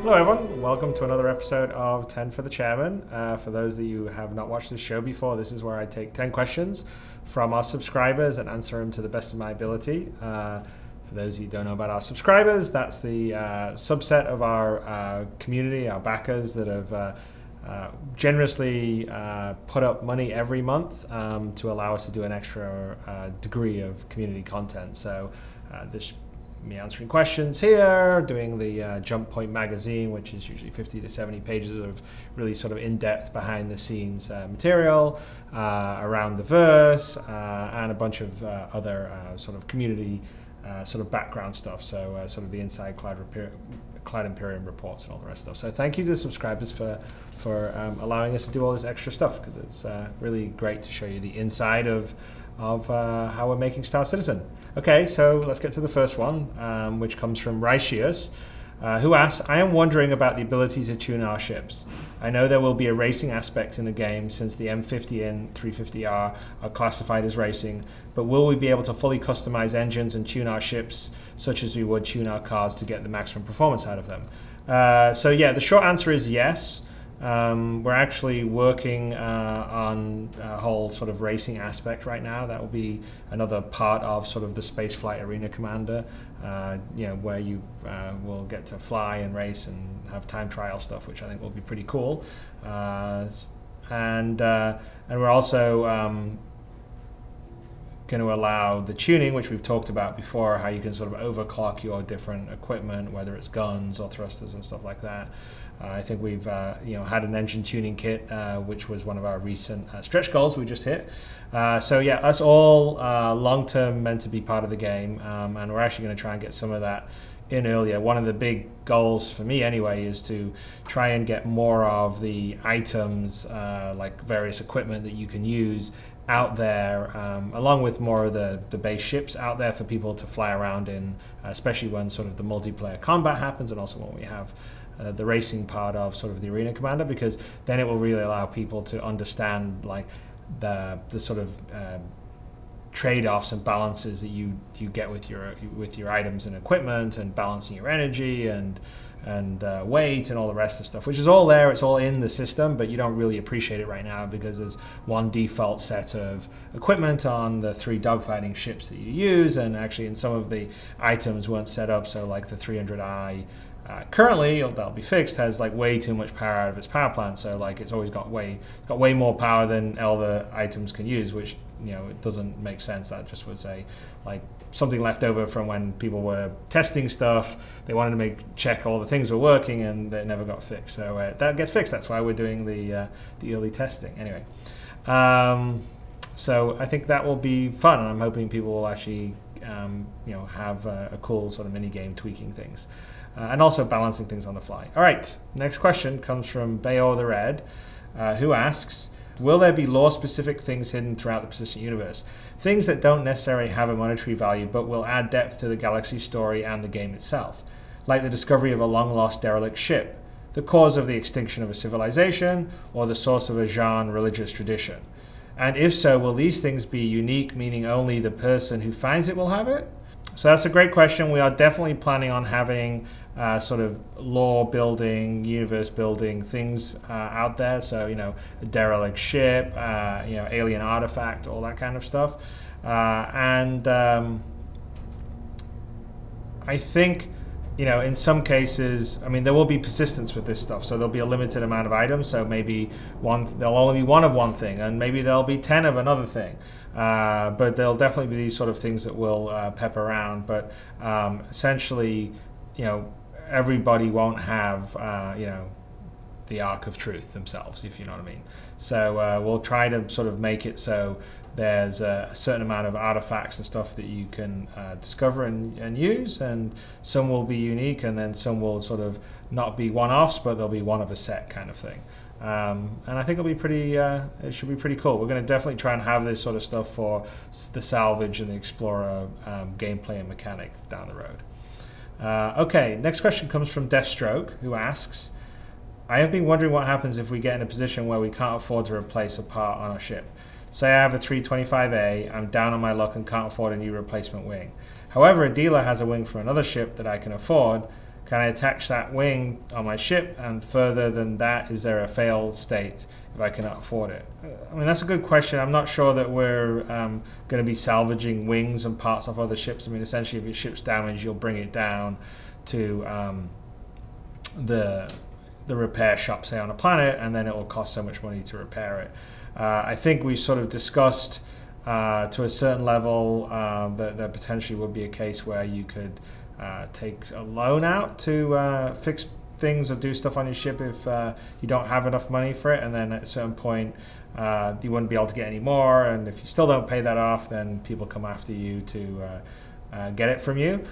Hello everyone, welcome to another episode of 10 for the Chairman. For those of you who have not watched this show before, this is where I take 10 questions from our subscribers and answer them to the best of my ability. For those of you who don't know about our subscribers, that's the subset of our community, our backers that have generously put up money every month to allow us to do an extra degree of community content. So this me answering questions here, doing the Jump Point magazine, which is usually 50 to 70 pages of really sort of in-depth behind-the-scenes material around the verse, and a bunch of other sort of community sort of background stuff, so sort of the inside Cloud Imperium reports and all the rest of stuff. So thank you to the subscribers for allowing us to do all this extra stuff, because it's really great to show you the inside of how we're making Star Citizen. Okay, so let's get to the first one, which comes from Rycius, who asks, I am wondering about the ability to tune our ships. I know there will be a racing aspect in the game since the M50 and 350R are classified as racing, but will we be able to fully customize engines and tune our ships such as we would tune our cars to get the maximum performance out of them? So yeah, the short answer is yes. We're actually working on a whole sort of racing aspect right now. That will be another part of sort of the spaceflight arena commander, where you will get to fly and race and have time trial stuff, which I think will be pretty cool. And we're also going to allow the tuning, which we've talked about before, how you can sort of overclock your different equipment, whether it's guns or thrusters and stuff like that. I think we've had an engine tuning kit, which was one of our recent stretch goals we just hit. So yeah, that's all long-term meant to be part of the game, and we're actually going to try and get some of that in earlier. One of the big goals for me anyway is to try and get more of the items, like various equipment that you can use out there, along with more of the base ships out there for people to fly around in, especially when sort of the multiplayer combat happens, and also when we have the racing part of sort of the arena commander, because then it will really allow people to understand like the sort of trade-offs and balances that you get with your items and equipment, and balancing your energy and weight and all the rest of stuff, which is all there. It's all in the system, but you don't really appreciate it right now because there's one default set of equipment on the 3 dogfighting ships that you use, and actually in some of the items weren't set up. So like the 300i currently, that'll be fixed, has like way too much power out of its power plant. So like it's always got way more power than all the items can use, which it doesn't make sense. That just was something left over from when people were testing stuff. They wanted to check all the things were working, and it never got fixed. So that gets fixed. That's why we're doing the early testing. Anyway, so I think that will be fun, and I'm hoping people will actually have a cool sort of mini game tweaking things. And also balancing things on the fly. All right, next question comes from Bayo the Red, who asks, will there be lore-specific things hidden throughout the persistent universe? Things that don't necessarily have a monetary value, but will add depth to the galaxy story and the game itself, like the discovery of a long-lost derelict ship, the cause of the extinction of a civilization, or the source of a genre religious tradition. And if so, will these things be unique, meaning only the person who finds it will have it? So that's a great question. We are definitely planning on having sort of lore building, universe building things out there. So, a derelict ship, alien artifact, all that kind of stuff. And I think, in some cases, there will be persistence with this stuff. So there'll be a limited amount of items. So maybe there'll only be one of one thing, and maybe there'll be 10 of another thing. But there'll definitely be these sort of things that will pep around. But essentially, everybody won't have, the Ark of Truth themselves, if you know what I mean. So we'll try to sort of make it so there's a certain amount of artifacts and stuff that you can discover and use, and some will be unique, and then some will sort of not be one-offs, but they'll be one of a set kind of thing. And I think it'll be pretty. It should be pretty cool. We're going to definitely try and have this sort of stuff for the salvage and the explorer gameplay and mechanic down the road. Okay, next question comes from Deathstroke, who asks, I have been wondering what happens if we get in a position where we can't afford to replace a part on our ship. Say I have a 325A, I'm down on my luck and can't afford a new replacement wing. However, a dealer has a wing from another ship that I can afford. can I attach that wing on my ship? And further than that, is there a fail state if I cannot afford it? I mean, that's a good question. I'm not sure that we're going to be salvaging wings and parts of other ships. I mean, essentially, if your ship's damaged, you'll bring it down to the repair shop, say on a planet, and then it will cost so much money to repair it. I think we sort of discussed to a certain level that there potentially would be a case where you could take a loan out to fix things or do stuff on your ship if you don't have enough money for it, and then at a certain point you wouldn't be able to get any more, and if you still don't pay that off, then people come after you to get it from you.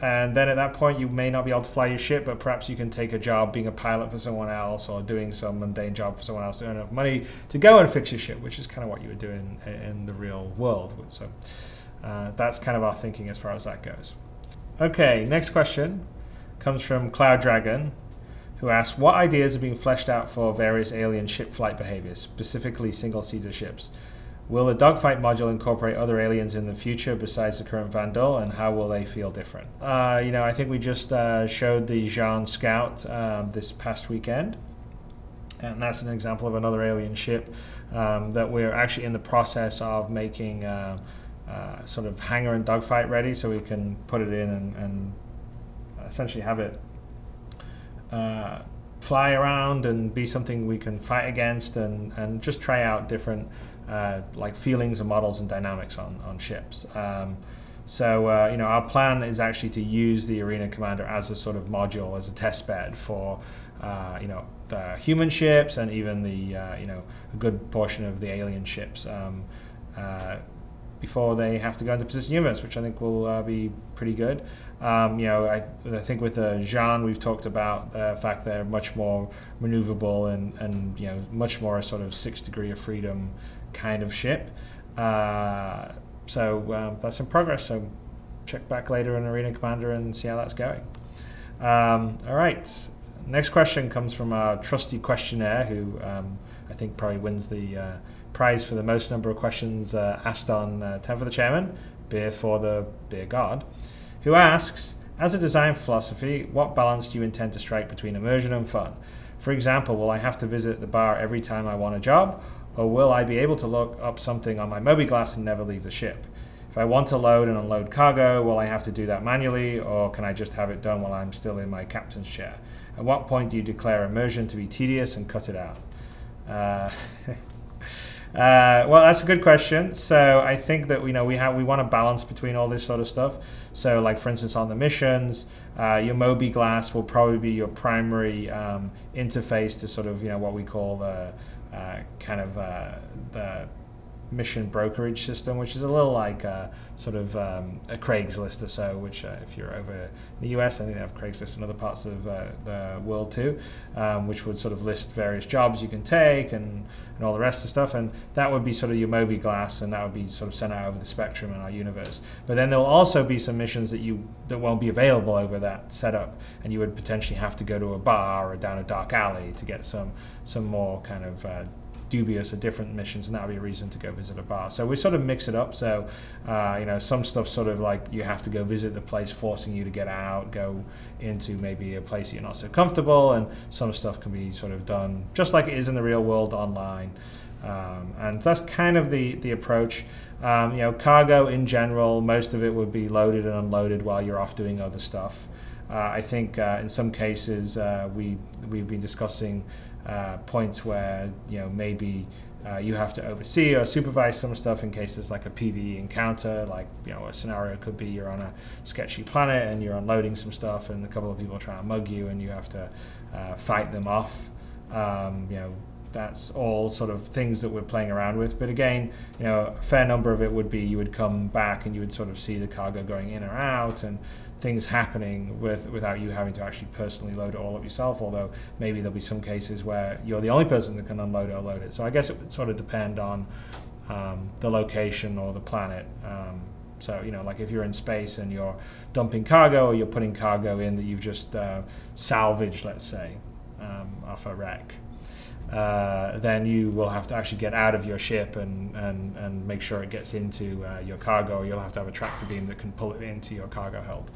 And then at that point, you may not be able to fly your ship, but perhaps you can take a job being a pilot for someone else or doing some mundane job for someone else to earn enough money to go and fix your ship, which is kind of what you would do in the real world. So that's kind of our thinking as far as that goes. Okay, next question comes from Cloud Dragon, who asks, what ideas are being fleshed out for various alien ship flight behaviors, specifically single-seater ships? Will the dogfight module incorporate other aliens in the future besides the current Vandal, and how will they feel different? I think we just showed the Jean Scout this past weekend, and that's an example of another alien ship that we're actually in the process of making sort of hangar and dogfight ready, so we can put it in and essentially have it fly around and be something we can fight against and just try out different like feelings and models and dynamics on ships. Our plan is actually to use the Arena Commander as a sort of module, as a test bed for the human ships and even the a good portion of the alien ships before they have to go into persistent universe, which I think will be pretty good. I think with the Jean, we've talked about the fact they're much more maneuverable and much more a sort of 6 degree of freedom kind of ship. So that's in progress. So check back later in Arena Commander and see how that's going. All right. Next question comes from our trusty questionnaire, who I think probably wins the prize for the most number of questions asked on 10 for the Chairman, beer for the beer god, who asks, as a design philosophy, what balance do you intend to strike between immersion and fun? For example, will I have to visit the bar every time I want a job, or will I be able to look up something on my mobi-glass and never leave the ship? If I want to load and unload cargo, will I have to do that manually, or can I just have it done while I'm still in my captain's chair? At what point do you declare immersion to be tedious and cut it out? Well, that's a good question. So I think that we want a balance between all this sort of stuff. So, like for instance, on the missions, your Mobi Glass will probably be your primary interface to sort of what we call the mission brokerage system, which is a little like sort of a Craigslist or so, which if you're over in the US, I think they have Craigslist in other parts of the world too, which would sort of list various jobs you can take and all the rest of the stuff, and that would be sort of your Mobi Glass, and that would be sort of sent out over the spectrum in our universe. But then there will also be some missions that won't be available over that setup, and you would potentially have to go to a bar or down a dark alley to get some more kind of dubious or different missions, and that would be a reason to go visit a bar. So we sort of mix it up. So some stuff sort of like you have to go visit the place, forcing you to get out, go into maybe a place you're not so comfortable, and some stuff can be sort of done just like it is in the real world online. And that's kind of the approach. Cargo in general, most of it would be loaded and unloaded while you're off doing other stuff. I think in some cases we've been discussing points where maybe you have to oversee or supervise some stuff in case there's like a PvE encounter, like a scenario could be you're on a sketchy planet and you're unloading some stuff and a couple of people try to mug you and you have to fight them off. That's all sort of things that we're playing around with. But again, a fair number of it would be you would come back and you would sort of see the cargo going in or out and things happening without you having to actually personally load it all up yourself, although maybe there'll be some cases where you're the only person that can unload it or load it. So I guess it would sort of depend on the location or the planet. So like if you're in space and you're dumping cargo or you're putting cargo in that you've just salvaged, let's say, off a wreck, then you will have to actually get out of your ship and make sure it gets into your cargo, or you'll have to have a tractor beam that can pull it into your cargo hold.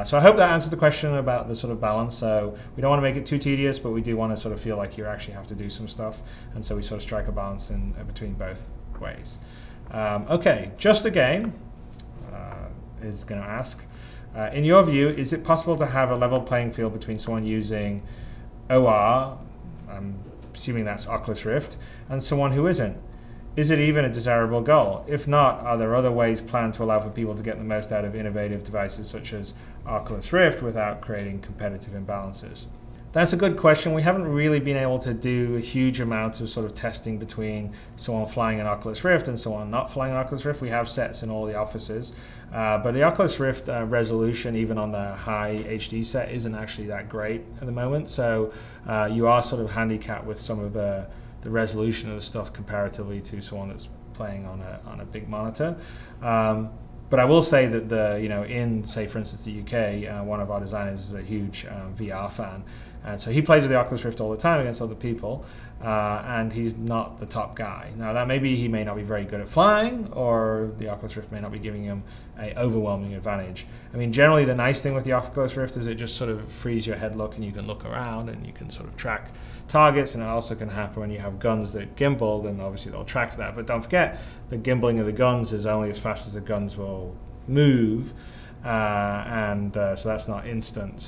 So I hope that answers the question about the sort of balance. So we don't want to make it too tedious, but we do want to sort of feel like you actually have to do some stuff, and so we sort of strike a balance in between both ways. Okay, Just a Game is going to ask, in your view, is it possible to have a level playing field between someone using OR, I'm assuming that's Oculus Rift, and someone who isn't? Is it even a desirable goal? If not, are there other ways planned to allow for people to get the most out of innovative devices such as Oculus Rift without creating competitive imbalances? That's a good question. We haven't really been able to do a huge amount of sort of testing between someone flying an Oculus Rift and someone not flying an Oculus Rift. We have sets in all the offices, but the Oculus Rift resolution, even on the high HD set, isn't actually that great at the moment. So you are sort of handicapped with some of the resolution of the stuff comparatively to someone that's playing on a big monitor. But I will say that in, say, for instance, the UK, one of our designers is a huge VR fan, and so he plays with the Oculus Rift all the time against other people, and he's not the top guy. Now, that maybe he may not be very good at flying, or the Oculus Rift may not be giving him an overwhelming advantage. I mean, generally the nice thing with the Oculus Rift is it just sort of frees your head look, and you can look around, and you can sort of track targets, and it also can happen when you have guns that gimbal, then obviously they'll track that. But don't forget, the gimbaling of the guns is only as fast as the guns will move, so that's not instant.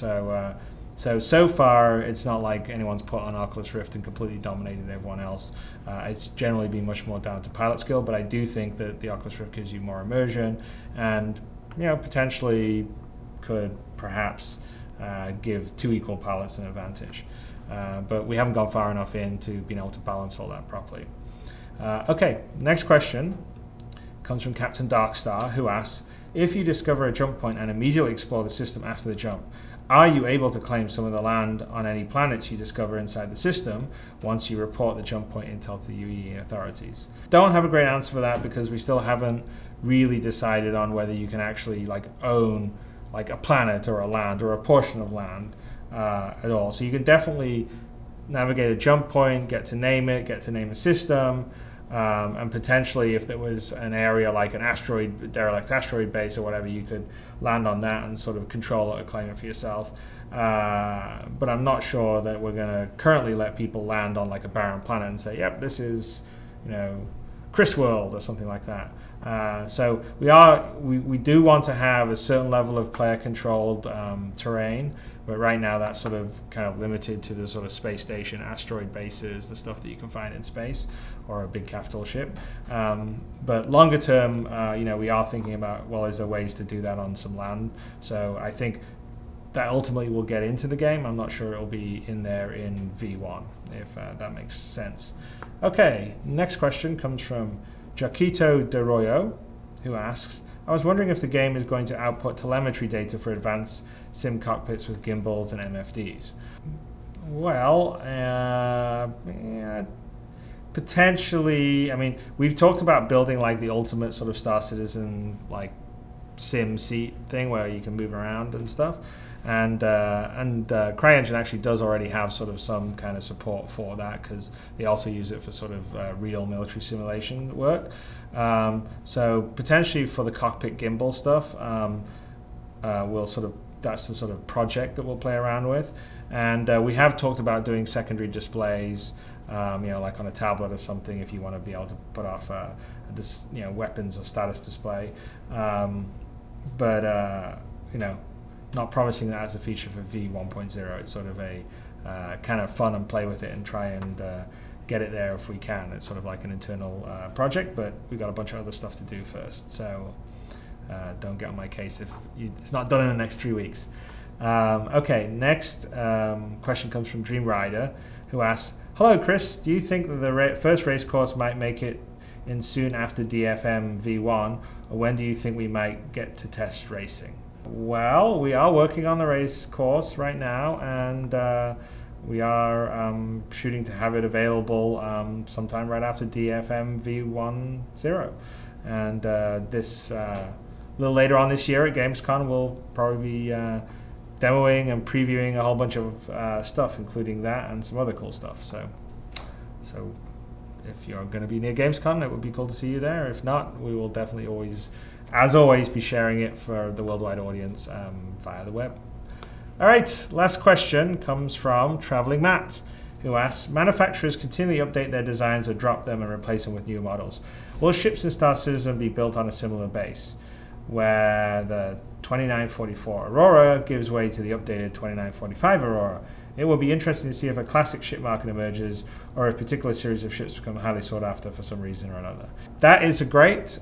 So far, it's not like anyone's put on Oculus Rift and completely dominated everyone else. It's generally been much more down to pilot skill, but I do think that the Oculus Rift gives you more immersion, and potentially could perhaps give two equal pilots an advantage. But we haven't gone far enough into being able to balance all that properly. Okay, next question comes from Captain Darkstar, who asks, if you discover a jump point and immediately explore the system after the jump, are you able to claim some of the land on any planets you discover inside the system once you report the jump point intel to the UE authorities? Don't have a great answer for that, because we still haven't really decided on whether you can actually own a planet or a land or a portion of land at all. So you can definitely navigate a jump point, get to name it, get to name a system, and potentially if there was an area like an asteroid, derelict asteroid base or whatever, you could land on that and sort of control it or claim it for yourself. But I'm not sure that we're going to currently let people land on a barren planet and say, yep, this is, Chris World or something like that. So we do want to have a certain level of player controlled terrain, but right now that's sort of kind of limited to the sort of space station, asteroid bases, the stuff that you can find in space, or a big capital ship. But longer term, we are thinking about, well, is there ways to do that on some land? So I think that ultimately will get into the game. I'm not sure it'll be in there in V1, if that makes sense. Okay, next question comes from Jaquito De Royo, who asks, I was wondering if the game is going to output telemetry data for advanced sim cockpits with gimbals and MFDs. Well, yeah, potentially. I mean, we've talked about building the ultimate sort of Star Citizen sim seat thing where you can move around and stuff. And CryEngine actually does already have sort of some kind of support for that, because they also use it for sort of real military simulation work. So potentially for the cockpit gimbal stuff, that's the sort of project that we'll play around with. And we have talked about doing secondary displays, like on a tablet or something, if you want to be able to put off weapons or status display. But not promising that as a feature for V1.0. It's sort of a kind of fun and play with it and try and get it there if we can. It's sort of like an internal project, but we've got a bunch of other stuff to do first. So don't get on my case if it's not done in the next 3 weeks. Okay, next question comes from Dream Rider, who asks, hello Chris, do you think that the first race course might make it in soon after DFM V1, or when do you think we might get to test racing? Well, we are working on the race course right now, and we are shooting to have it available sometime right after DFM V10. And this a little later on this year at Gamescom, we'll probably be demoing and previewing a whole bunch of stuff, including that and some other cool stuff. So So if you're going to be near Gamescom, it would be cool to see you there. If not, we will definitely always, as always, be sharing it for the worldwide audience via the web. All right, last question comes from Traveling Matt, who asks, manufacturers continually update their designs or drop them and replace them with new models. Will ships in Star Citizen be built on a similar base, where the 2944 Aurora gives way to the updated 2945 Aurora? It will be interesting to see if a classic ship market emerges or if a particular series of ships become highly sought after for some reason or another. That is a great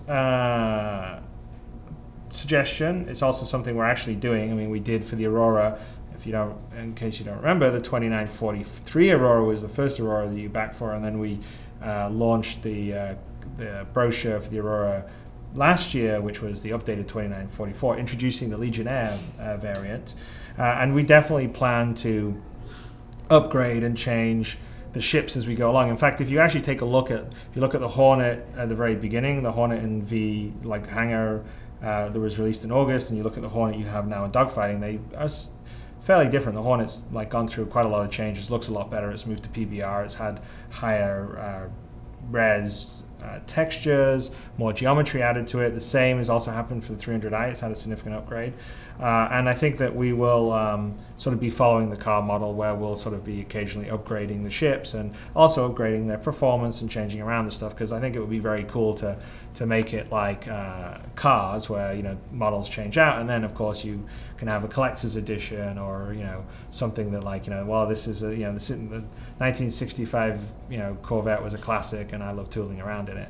suggestion. It's also something we're actually doing. I mean, we did for the Aurora. If you don't, in case you don't remember, the 2943 Aurora was the first Aurora that you backed for, and then we launched the brochure for the Aurora last year, which was the updated 2944, introducing the Legionnaire variant. And we definitely plan to upgrade and change the ships as we go along. In fact, if you actually take a look at, if you look at the Hornet at the very beginning, the Hornet in V like hangar that was released in August, and you look at the Hornet you have now in dogfighting, they are fairly different. The Hornet's like gone through quite a lot of changes, looks a lot better. It's moved to PBR. It's had higher res textures, more geometry added to it. The same has also happened for the 300i. It's had a significant upgrade. And I think that we will sort of be following the car model, where we'll sort of be occasionally upgrading the ships and also upgrading their performance and changing around the stuff, because I think it would be very cool to make it like cars, where, you know, models change out, and then of course you can have a collector's edition, or, you know, something that, like, you know, well, this is a, you know, the 1965, you know, Corvette was a classic and I love tooling around in it.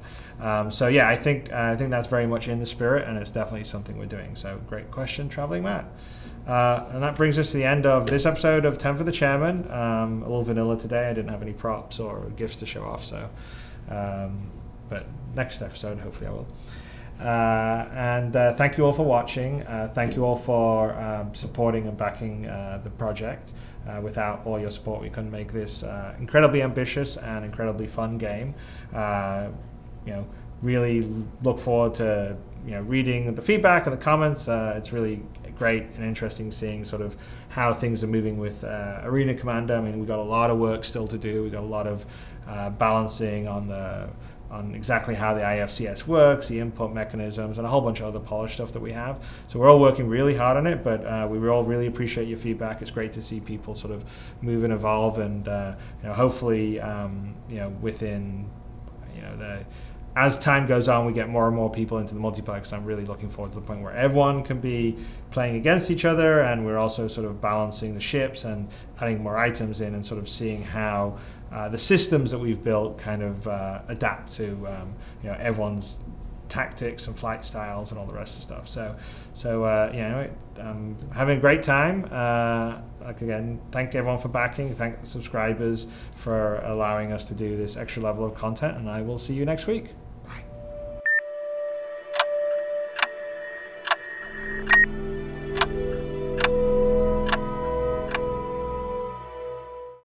So yeah, I think that's very much in the spirit, and it's definitely something we're doing. So great question, Traveling Matt. And that brings us to the end of this episode of 10 for the Chairman. A little vanilla today. I didn't have any props or gifts to show off, so but next episode hopefully I will. And thank you all for watching. Thank you all for supporting and backing the project. Without all your support, we couldn't make this incredibly ambitious and incredibly fun game. You know, really look forward to, you know, reading the feedback and the comments. It's really great and interesting seeing sort of how things are moving with Arena Commander. I mean, we've got a lot of work still to do. We've got a lot of balancing on exactly how the IFCS works, the input mechanisms, and a whole bunch of other polished stuff that we have. So we're all working really hard on it, but we all really appreciate your feedback. It's great to see people sort of move and evolve, and you know, hopefully, you know, within, you know, as time goes on, we get more and more people into the multiplayer, because I'm really looking forward to the point where everyone can be playing against each other, and we're also sort of balancing the ships and adding more items in, and sort of seeing how the systems that we've built kind of adapt to you know, everyone's tactics and flight styles and all the rest of the stuff. So you know, having a great time. Like, again, thank everyone for backing. Thank the subscribers for allowing us to do this extra level of content, and I will see you next week.